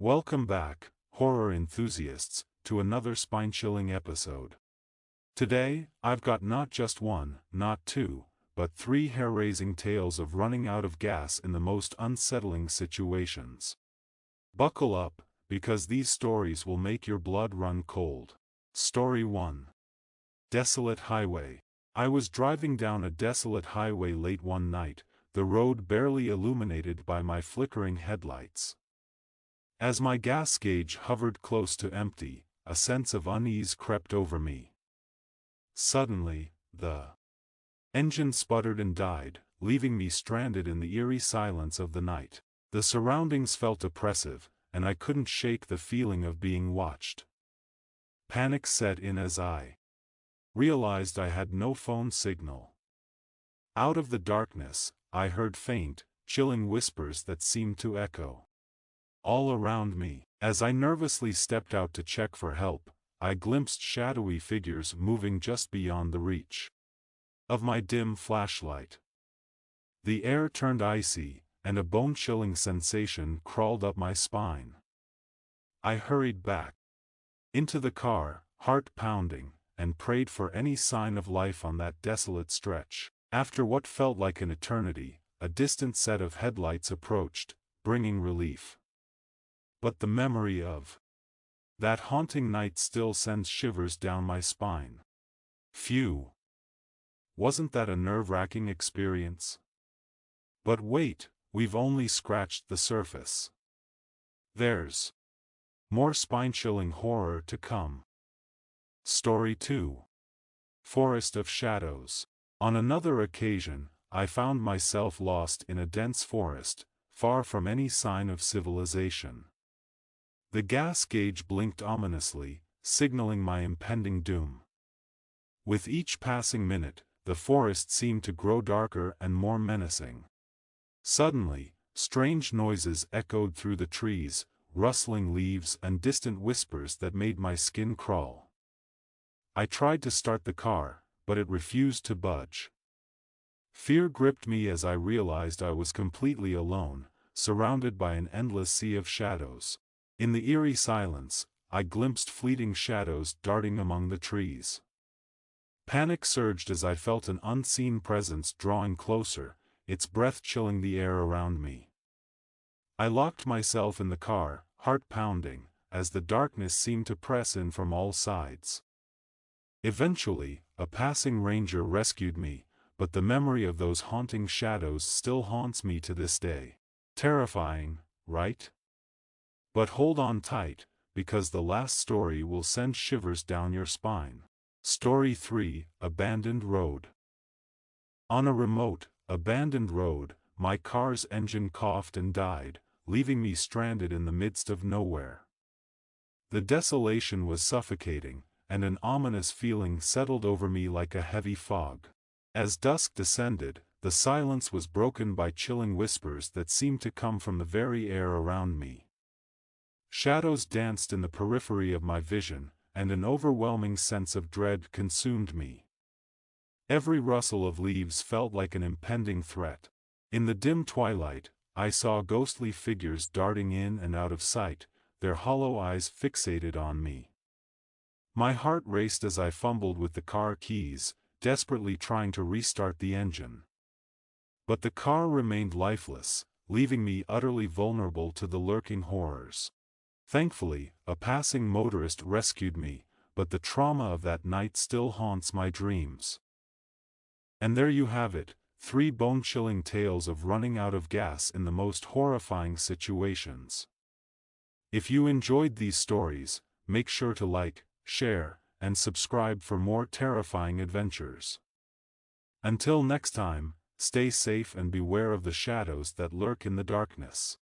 Welcome back, horror enthusiasts, to another spine-chilling episode. Today, I've got not just one, not two, but three hair-raising tales of running out of gas in the most unsettling situations. Buckle up, because these stories will make your blood run cold. Story 1. Desolate Highway. I was driving down a desolate highway late one night, the road barely illuminated by my flickering headlights. As my gas gauge hovered close to empty, a sense of unease crept over me. Suddenly, the engine sputtered and died, leaving me stranded in the eerie silence of the night. The surroundings felt oppressive, and I couldn't shake the feeling of being watched. Panic set in as I realized I had no phone signal. Out of the darkness, I heard faint, chilling whispers that seemed to echo all around me. As I nervously stepped out to check for help, I glimpsed shadowy figures moving just beyond the reach of my dim flashlight. The air turned icy, and a bone-chilling sensation crawled up my spine. I hurried back into the car, heart pounding, and prayed for any sign of life on that desolate stretch. After what felt like an eternity, a distant set of headlights approached, bringing relief. But the memory of that haunting night still sends shivers down my spine. Phew! Wasn't that a nerve-wracking experience? But wait, we've only scratched the surface. There's more spine-chilling horror to come. Story 2. Forest of Shadows. On another occasion, I found myself lost in a dense forest, far from any sign of civilization. The gas gauge blinked ominously, signaling my impending doom. With each passing minute, the forest seemed to grow darker and more menacing. Suddenly, strange noises echoed through the trees, rustling leaves and distant whispers that made my skin crawl. I tried to start the car, but it refused to budge. Fear gripped me as I realized I was completely alone, surrounded by an endless sea of shadows. In the eerie silence, I glimpsed fleeting shadows darting among the trees. Panic surged as I felt an unseen presence drawing closer, its breath chilling the air around me. I locked myself in the car, heart pounding, as the darkness seemed to press in from all sides. Eventually, a passing ranger rescued me, but the memory of those haunting shadows still haunts me to this day. Terrifying, right? But hold on tight, because the last story will send shivers down your spine. Story 3. Abandoned Road. On a remote, abandoned road, my car's engine coughed and died, leaving me stranded in the midst of nowhere. The desolation was suffocating, and an ominous feeling settled over me like a heavy fog. As dusk descended, the silence was broken by chilling whispers that seemed to come from the very air around me. Shadows danced in the periphery of my vision, and an overwhelming sense of dread consumed me. Every rustle of leaves felt like an impending threat. In the dim twilight, I saw ghostly figures darting in and out of sight, their hollow eyes fixated on me. My heart raced as I fumbled with the car keys, desperately trying to restart the engine. But the car remained lifeless, leaving me utterly vulnerable to the lurking horrors. Thankfully, a passing motorist rescued me, but the trauma of that night still haunts my dreams. And there you have it, 3 bone-chilling tales of running out of gas in the most horrifying situations. If you enjoyed these stories, make sure to like, share, and subscribe for more terrifying adventures. Until next time, stay safe and beware of the shadows that lurk in the darkness.